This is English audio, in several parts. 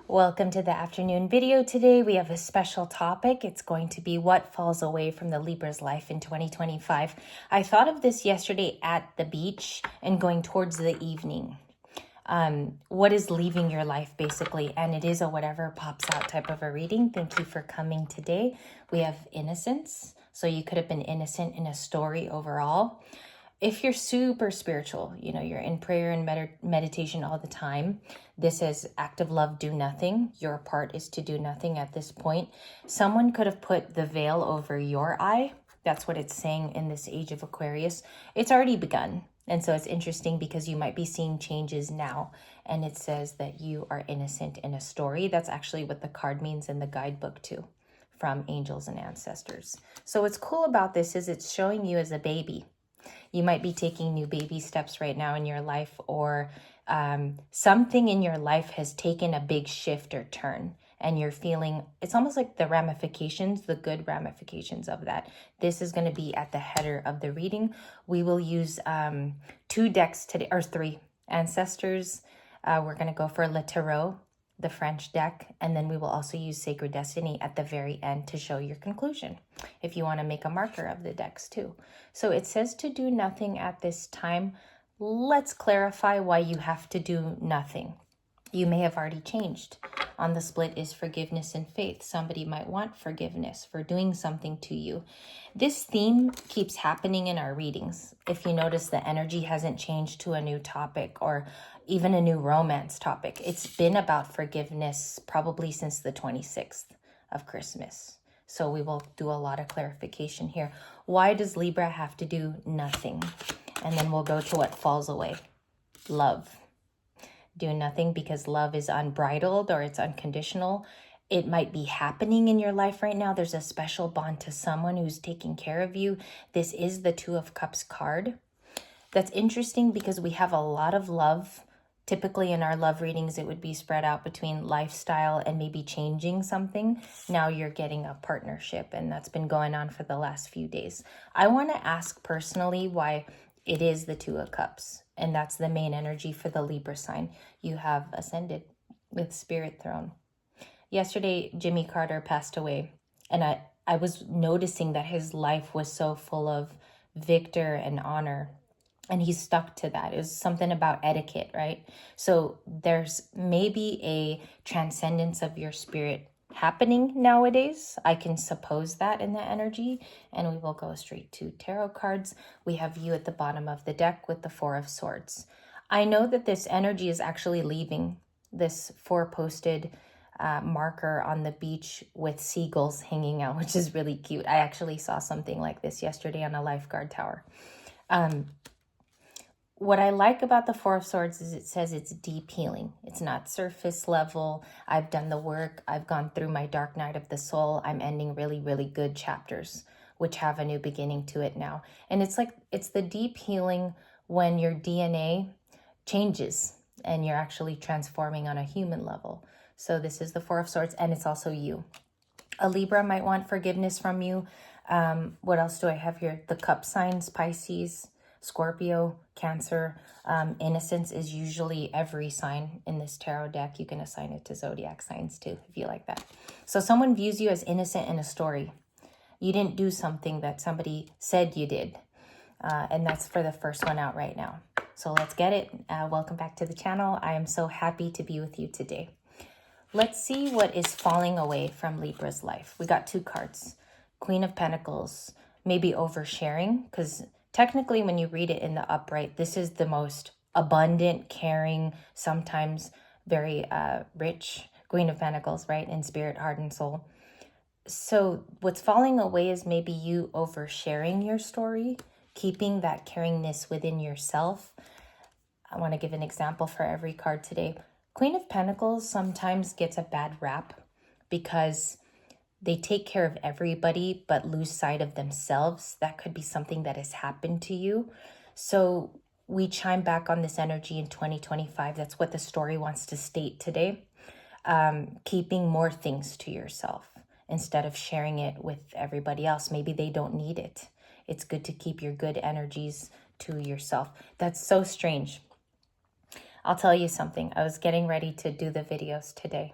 Welcome to the afternoon video. Today we have a special topic. It's going to be what falls away from the Libra's life in 2025. I thought of this yesterday at the beach and going towards the evening. What is leaving your life basically? And it is a whatever pops out type of a reading. Thank you for coming today. We have innocence. So you could have been innocent in a story overall. If you're super spiritual, you're in prayer and meditation all the time. This is active love, do nothing. Your part is to do nothing at this point. Someone could have put the veil over your eye. That's what it's saying in this age of Aquarius. It's already begun. And so it's interesting because you might be seeing changes now. And it says that you are innocent in a story. That's actually what the card means in the guidebook too, from angels and ancestors. So what's cool about this is it's showing you as a baby. You might be taking new baby steps right now in your life, or something in your life has taken a big shift or turn, and you're feeling, it's almost like the ramifications, the good ramifications of that. This is going to be at the header of the reading. We will use 2 decks today, or 3 ancestors. We're going to go for Le Tarot, the French deck, and then we will also use Sacred Destiny at the very end to show your conclusion, if you want to make a marker of the decks too. So it says to do nothing at this time. Let's clarify why you have to do nothing. You may have already changed. On the split is forgiveness and faith. Somebody might want forgiveness for doing something to you. This theme keeps happening in our readings. If you notice, the energy hasn't changed to a new topic or even a new romance topic. It's been about forgiveness probably since the 26th of Christmas. So we will do a lot of clarification here. Why does Libra have to do nothing? And then we'll go to what falls away. Love. Do nothing because love is unbridled or it's unconditional. It might be happening in your life right now. There's a special bond to someone who's taking care of you. This is the 2 of Cups card. That's interesting because we have a lot of love. Typically in our love readings, it would be spread out between lifestyle and maybe changing something. Now you're getting a partnership, and that's been going on for the last few days. I want to ask personally why it is the 2 of Cups, and that's the main energy for the Libra sign. You have ascended with Spirit Throne. Yesterday, Jimmy Carter passed away, and I was noticing that his life was so full of victor and honor, and he stuck to that. It was something about etiquette, right? So there's maybe a transcendence of your spirit happening nowadays. I can suppose that in the energy, and we will go straight to tarot cards. We have you at the bottom of the deck with the 4 of Swords. I know that this energy is actually leaving. This 4-posted marker on the beach with seagulls hanging out, which is really cute. I actually saw something like this yesterday on a lifeguard tower. What I like about the 4 of Swords is it says it's deep healing. It's not surface level. I've done the work. I've gone through my dark night of the soul. I'm ending really, really good chapters, which have a new beginning to it now. And it's like, it's the deep healing when your DNA changes and you're actually transforming on a human level. So this is the 4 of Swords, and it's also you. A Libra might want forgiveness from you. What else do I have here? The cup signs, Pisces, Scorpio, Cancer. Innocence is usually every sign in this tarot deck. You can assign it to zodiac signs too, if you like that. So someone views you as innocent in a story. You didn't do something that somebody said you did. And that's for the first one out right now. So let's get it. Welcome back to the channel. I am so happy to be with you today. Let's see what is falling away from Libra's life. We got 2 cards. Queen of Pentacles, maybe oversharing, because technically, when you read it in the upright, this is the most abundant, caring, sometimes very rich Queen of Pentacles, right? In spirit, heart, and soul. So what's falling away is maybe you oversharing your story, keeping that caringness within yourself. I want to give an example for every card today. Queen of Pentacles sometimes gets a bad rap because they take care of everybody but lose sight of themselves. That could be something that has happened to you. So we chime back on this energy in 2025. That's what the story wants to state today. Keeping more things to yourself instead of sharing it with everybody else. Maybe they don't need it. It's good to keep your good energies to yourself. That's so strange. I'll tell you something. I was getting ready to do the videos today,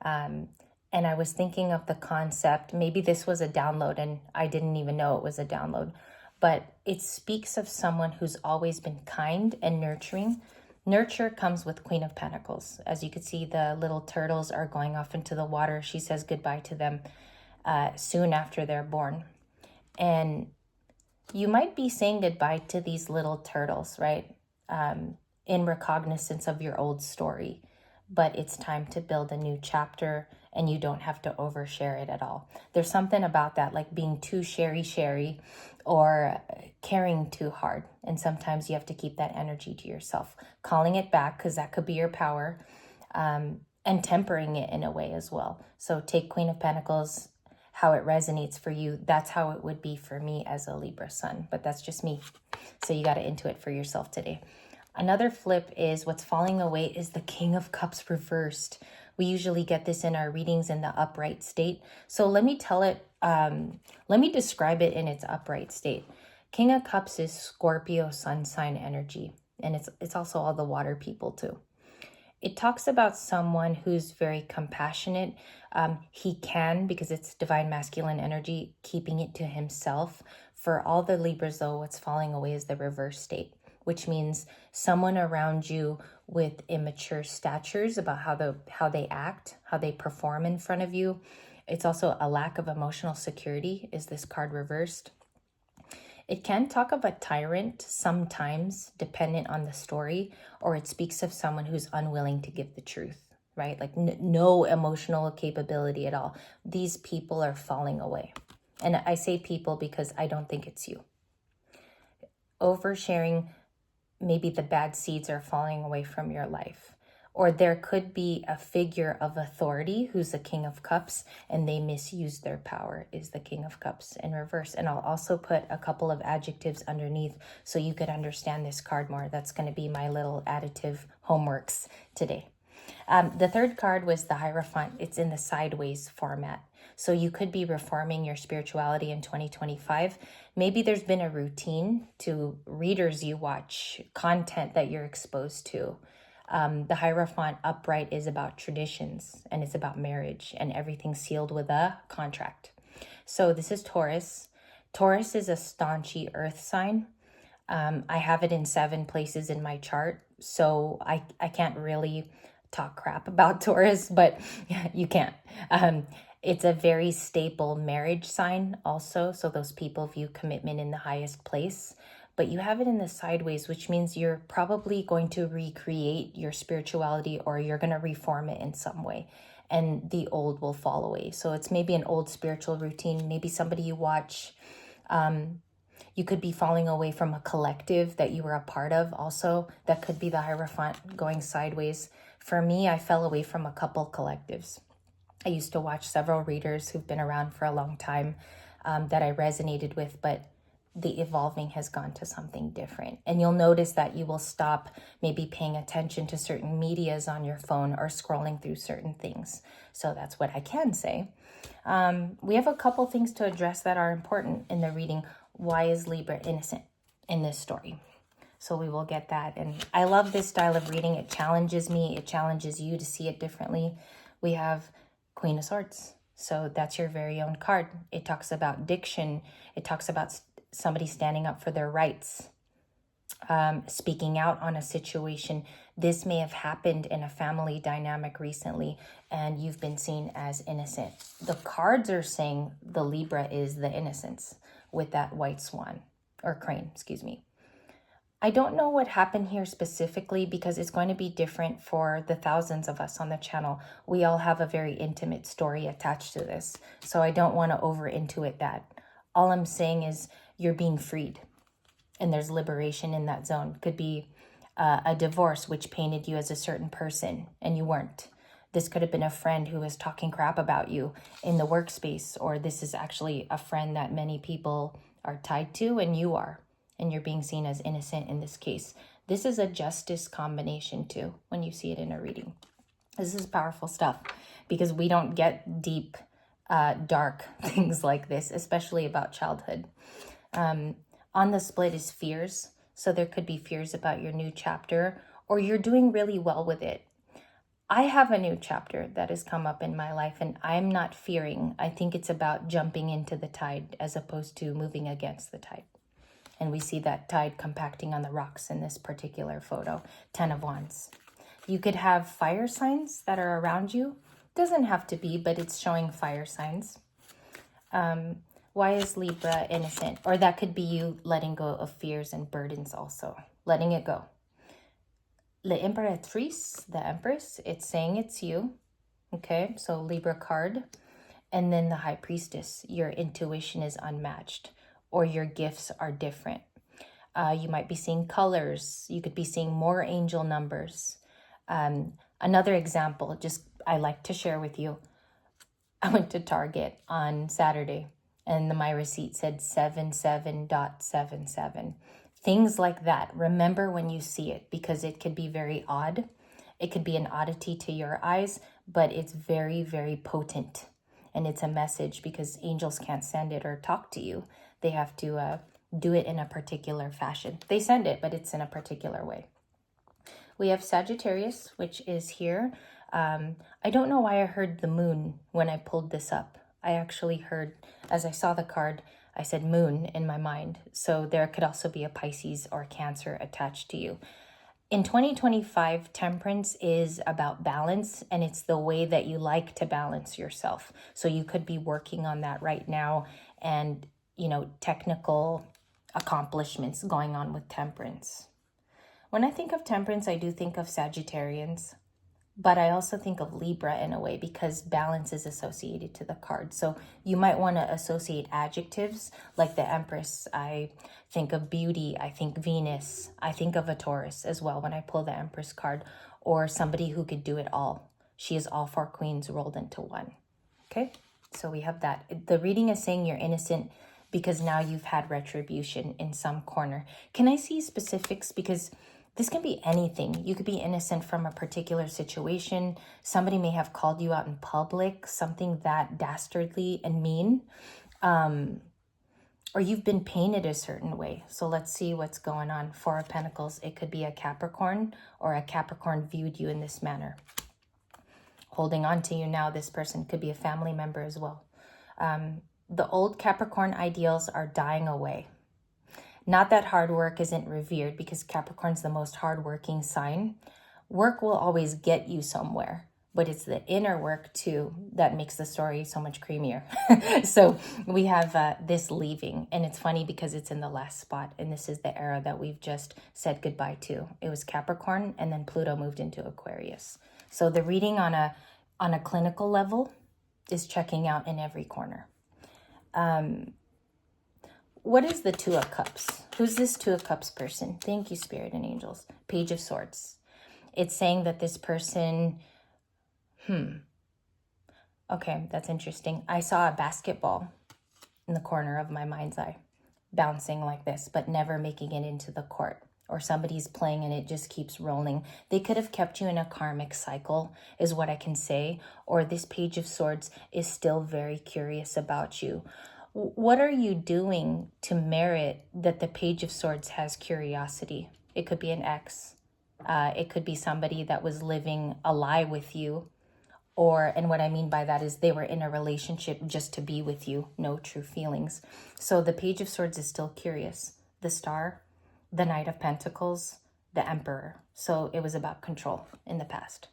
And I was thinking of the concept, maybe this was a download and I didn't even know it was a download, but it speaks of someone who's always been kind and nurturing. Nurture comes with Queen of Pentacles. As you can see, the little turtles are going off into the water. She says goodbye to them soon after they're born. And you might be saying goodbye to these little turtles, right? In recognizance of your old story. But it's time to build a new chapter, and you don't have to overshare it at all. There's something about that, like being too sherry or caring too hard. And sometimes you have to keep that energy to yourself, calling it back, because that could be your power, and tempering it in a way as well. So take Queen of Pentacles, how it resonates for you. That's how it would be for me as a Libra sun, but that's just me. So you got to intuit for yourself today. Another flip is what's falling away is the King of Cups reversed. We usually get this in our readings in the upright state. So let me describe it in its upright state. King of Cups is Scorpio sun sign energy, and it's also all the water people too. It talks about someone who's very compassionate. He can, because it's divine masculine energy, keeping it to himself. For all the Libras though, what's falling away is the reverse state, which means someone around you with immature statures about how they act, how they perform in front of you. It's also a lack of emotional security, is this card reversed. It can talk of a tyrant sometimes, dependent on the story, or it speaks of someone who's unwilling to give the truth, right? Like no emotional capability at all. These people are falling away. And I say people because I don't think it's you. Oversharing, maybe the bad seeds are falling away from your life. Or there could be a figure of authority who's the King of Cups and they misuse their power, is the King of Cups in reverse. And I'll also put a couple of adjectives underneath so you could understand this card more. That's going to be my little additive homeworks today. The third card was the Hierophant. It's in the sideways format. So you could be reforming your spirituality in 2025. Maybe there's been a routine to readers you watch, content that you're exposed to. The Hierophant upright is about traditions, and it's about marriage, and everything sealed with a contract. So this is Taurus. Taurus is a staunchy earth sign. I have it in 7 places in my chart, so I can't really talk crap about Taurus, but you can't. It's a very stable marriage sign also, so those people view commitment in the highest place. But you have it in the sideways, which means you're probably going to recreate your spirituality, or you're going to reform it in some way, and the old will fall away. So it's maybe an old spiritual routine, maybe somebody you watch. You could be falling away from a collective that you were a part of also. That could be the Hierophant going sideways. For me, I fell away from a couple collectives. I used to watch several readers who've been around for a long time that I resonated with, but the evolving has gone to something different. And you'll notice that you will stop maybe paying attention to certain medias on your phone or scrolling through certain things. So that's what I can say. We have a couple things to address that are important in the reading. Why is Libra innocent in this story? So we will get that. And I love this style of reading. It challenges me. It challenges you to see it differently. We have Queen of Swords. So that's your very own card. It talks about diction. It talks about somebody standing up for their rights, speaking out on a situation. This may have happened in a family dynamic recently, and you've been seen as innocent. The cards are saying the Libra is the innocence with that white swan, or crane, excuse me. I don't know what happened here specifically, because it's going to be different for the thousands of us on the channel. We all have a very intimate story attached to this, so I don't want to over-intuit that. All I'm saying is you're being freed, and there's liberation in that zone. Could be a divorce which painted you as a certain person and you weren't. This could have been a friend who was talking crap about you in the workspace, or this is actually a friend that many people are tied to and you are, and you're being seen as innocent in this case. This is a justice combination too when you see it in a reading. This is powerful stuff because we don't get deep, dark things like this, especially about childhood. On the split is fears. So there could be fears about your new chapter, or you're doing really well with it. I have a new chapter that has come up in my life, and I'm not fearing. I think it's about jumping into the tide as opposed to moving against the tide. And we see that tide compacting on the rocks in this particular photo. 10 of Wands. You could have fire signs that are around you. Doesn't have to be, but it's showing fire signs. Why is Libra innocent? Or that could be you letting go of fears and burdens also. Letting it go. La Imperatrice, the Empress, it's saying it's you. Okay, so Libra card. And then the High Priestess, your intuition is unmatched or your gifts are different. You might be seeing colors. You could be seeing more angel numbers. Another example, just I like to share with you. I went to Target on Saturday and my receipt said 77.77. Things like that. Remember when you see it, because it could be very odd. It could be an oddity to your eyes, but it's very, very potent. And it's a message because angels can't send it or talk to you. They have to do it in a particular fashion. They send it, but it's in a particular way. We have Sagittarius, which is here. I don't know why I heard the moon when I pulled this up. I actually heard, as I saw the card, I said moon in my mind. So there could also be a Pisces or Cancer attached to you. In 2025, temperance is about balance, and it's the way that you like to balance yourself. So you could be working on that right now, and, you know, technical accomplishments going on with temperance. When I think of temperance, I do think of Sagittarians, but I also think of Libra in a way because balance is associated to the card. So you might want to associate adjectives like the Empress. I think of beauty. I think Venus. I think of a Taurus as well when I pull the Empress card, or somebody who could do it all. She is all four queens rolled into one. Okay, so we have that. The reading is saying you're innocent because now you've had retribution in some corner. Can I see specifics? Because this can be anything. You could be innocent from a particular situation. Somebody may have called you out in public, something that dastardly and mean. Or you've been painted a certain way. So let's see what's going on. Four of Pentacles. It could be a Capricorn, or a Capricorn viewed you in this manner. Holding on to you now. This person could be a family member as well. The old Capricorn ideals are dying away. Not that hard work isn't revered, because Capricorn's the most hardworking sign. Work will always get you somewhere, but it's the inner work too that makes the story so much creamier. So we have this leaving, and it's funny because it's in the last spot, and this is the era that we've just said goodbye to. It was Capricorn, and then Pluto moved into Aquarius. So the reading on a clinical level is checking out in every corner. What is the Two of Cups? Who's this Two of Cups person? Thank you, Spirit and Angels. Page of Swords. It's saying that this person, okay, that's interesting. I saw a basketball in the corner of my mind's eye, bouncing like this, but never making it into the court. Or somebody's playing and it just keeps rolling. They could have kept you in a karmic cycle, is what I can say. Or this Page of Swords is still very curious about you. What are you doing to merit that the Page of Swords has curiosity? It could be an ex. It could be somebody that was living a lie with you. And what I mean by that is they were in a relationship just to be with you. No true feelings. So the Page of Swords is still curious. The Star, the Knight of Pentacles, the Emperor. So it was about control in the past.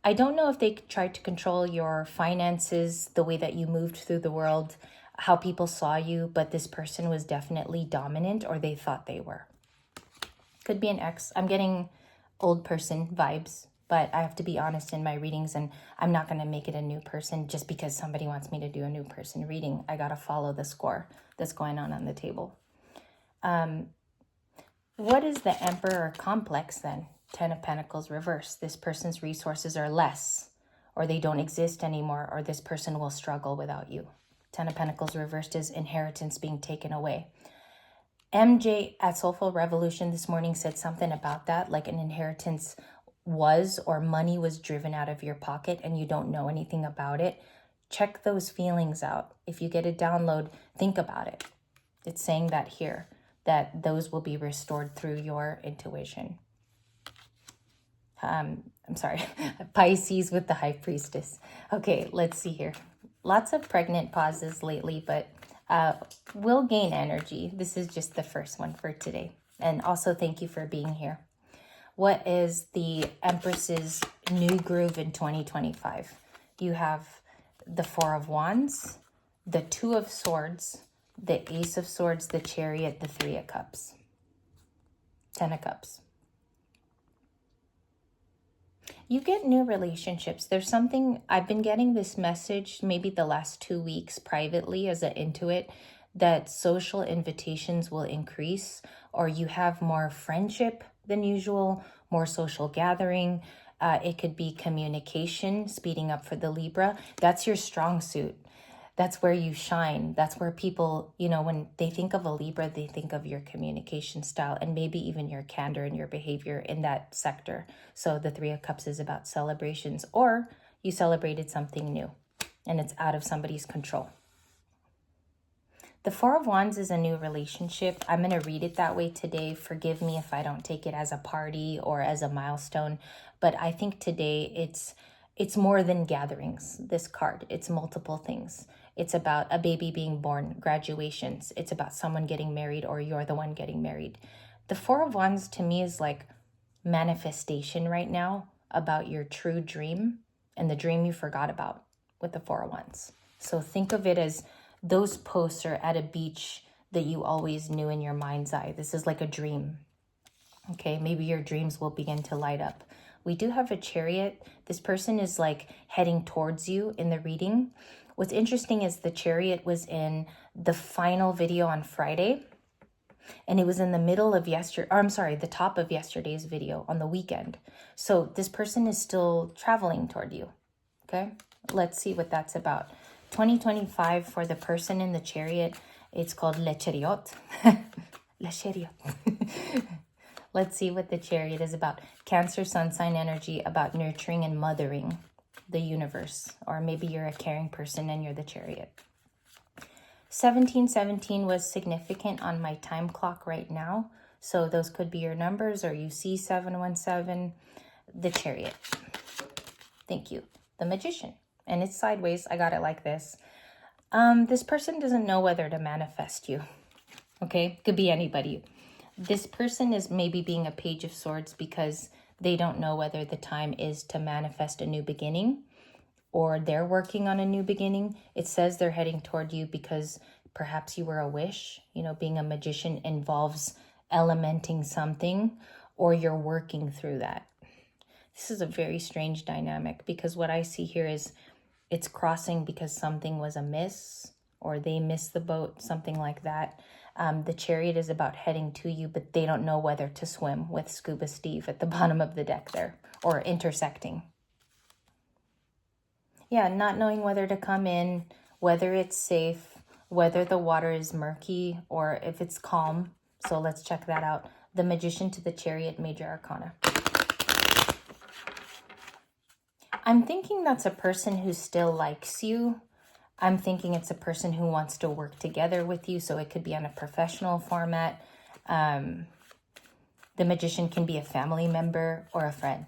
I don't know if they tried to control your finances, the way that you moved through the world, how people saw you, but this person was definitely dominant, or they thought they were. Could be an ex. I'm getting old person vibes, but I have to be honest in my readings, and I'm not going to make it a new person just because somebody wants me to do a new person reading. I got to follow the score that's going on the table. What is the Emperor complex then? 10 of Pentacles reverse. This person's resources are less, or they don't exist anymore, or this person will struggle without you. 10 of Pentacles reversed is inheritance being taken away. MJ at Soulful Revolution this morning said something about that, like an inheritance was, or money was driven out of your pocket and you don't know anything about it. Check those feelings out. If you get a download, think about it. It's saying that here, that those will be restored through your intuition. I'm sorry, Pisces with the High Priestess. Okay, let's see here. Lots of pregnant pauses lately, but we'll gain energy. This is just the first one for today. And also thank you for being here. What is the Empress's new groove in 2025? You have the Four of Wands, the Two of Swords, the Ace of Swords, the Chariot, the Three of Cups, 10 of Cups. You get new relationships. There's something, I've been getting this message maybe the last 2 weeks privately as an intuit, that social invitations will increase, or you have more friendship than usual, more social gathering. It could be communication, speeding up for the Libra. That's your strong suit. That's where you shine. That's where people, you know, when they think of a Libra, they think of your communication style and maybe even your candor and your behavior in that sector. So the Three of Cups is about celebrations, or you celebrated something new and it's out of somebody's control. The Four of Wands is a new relationship. I'm going to read it that way today. Forgive me if I don't take it as a party or as a milestone, but I think today it's more than gatherings, this card. It's multiple things. It's about a baby being born, graduations. It's about someone getting married, or you're the one getting married. The Four of Wands to me is like manifestation right now about your true dream and the dream you forgot about with the Four of Wands. So think of it as those posts are at a beach that you always knew in your mind's eye. This is like a dream. Okay, maybe your dreams will begin to light up. We do have a Chariot. This person is like heading towards you in the reading. What's interesting is the Chariot was in the final video on Friday, and it was in the middle of the top of yesterday's video on the weekend. So this person is still traveling toward you. Okay, let's see what that's about. 2025 for the person in the Chariot, it's called Le Chariot. Le Chariot. Let's see what the Chariot is about. Cancer, sun sign energy, about nurturing and mothering the universe. Or maybe you're a caring person and you're the Chariot. 1717 was significant on my time clock right now. So those could be your numbers, or you see 717. The Chariot. Thank you. The Magician. And it's sideways. I got it like this. This person doesn't know whether to manifest you. Okay? Could be anybody. This person is maybe being a Page of Swords because they don't know whether the time is to manifest a new beginning, or they're working on a new beginning. It says they're heading toward you because perhaps you were a wish. You know, being a magician involves elementing something, or you're working through that. This is a very strange dynamic because what I see here is it's crossing because something was amiss, or they missed the boat, something like that. The Chariot is about heading to you, but they don't know whether to swim with Scuba Steve at the bottom of the deck there, or intersecting. Yeah, not knowing whether to come in, whether it's safe, whether the water is murky, or if it's calm. So let's check that out. The Magician to the Chariot, Major Arcana. I'm thinking that's a person who still likes you. I'm thinking it's a person who wants to work together with you, so it could be on a professional format. The Magician can be a family member or a friend.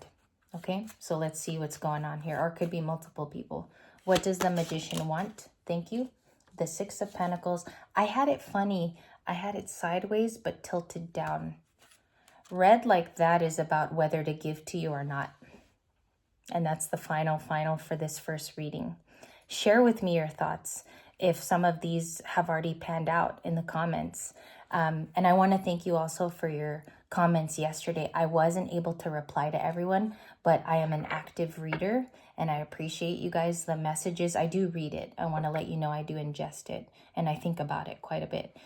Okay, so let's see what's going on here. Or it could be multiple people. What does the Magician want? Thank you. The Six of Pentacles. I had it funny. I had it sideways but tilted down. Red like that is about whether to give to you or not. And that's the final for this first reading. Share with me your thoughts if some of these have already panned out in the comments. And I want to thank you also for your comments yesterday. I wasn't able to reply to everyone, but I am an active reader and I appreciate you guys, the messages. I do read it. I want to let you know I do ingest it and I think about it quite a bit.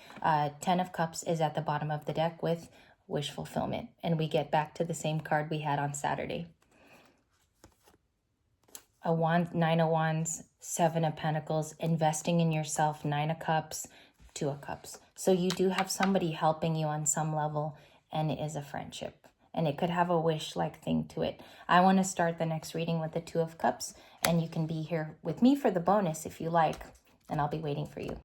10 of Cups is at the bottom of the deck with wish fulfillment. And we get back to the same card we had on Saturday. A wand, 9 of Wands, 7 of Pentacles, investing in yourself, 9 of Cups, 2 of Cups. So you do have somebody helping you on some level, and it is a friendship. And it could have a wish-like thing to it. I want to start the next reading with the 2 of Cups, and you can be here with me for the bonus if you like, and I'll be waiting for you.